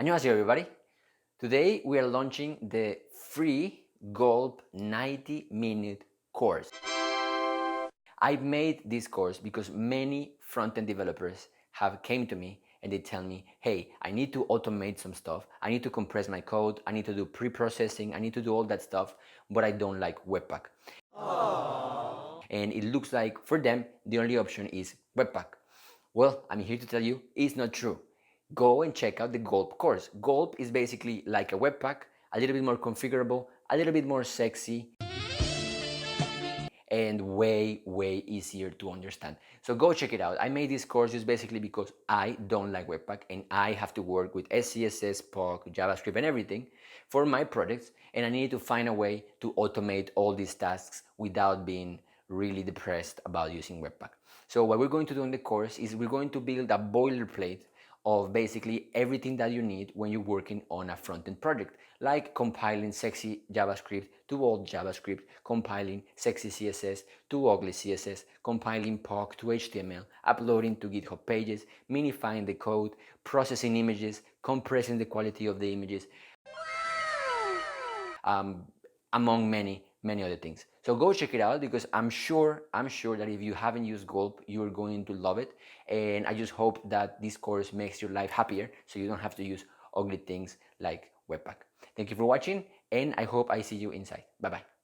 안녕하세요, everybody. Today we are launching the free Gulp 90-minute course. I made this course because many front-end developers have came to me and they tell me, hey, I need to automate some stuff. I need to compress my code. I need to do pre-processing. I need to do all that stuff, but I don't like Webpack. Aww. And it looks like for them, the only option is Webpack. Well, I'm here to tell you it's not true. Go and check out the Gulp course. Gulp is basically like a Webpack, a little bit more configurable, a little bit more sexy, and way easier to understand. So go check it out. I made this course just basically because I don't like Webpack and I have to work with SCSS, POC, JavaScript and everything for my projects, and I need to find a way to automate all these tasks without being really depressed about using Webpack. So what we're going to do in the course is we're going to build a boilerplate of basically everything that you need when you're working on a front-end project, like compiling sexy JavaScript to old JavaScript, compiling sexy CSS to ugly CSS, compiling POC to HTML, uploading to Github Pages, minifying the code, processing images, compressing the quality of the images, among many other things. So go check it out because I'm sure that if you haven't used Gulp, you're going to love it. And I just hope that this course makes your life happier so you don't have to use ugly things like Webpack. Thank you for watching, and I hope I see you inside. Bye-bye.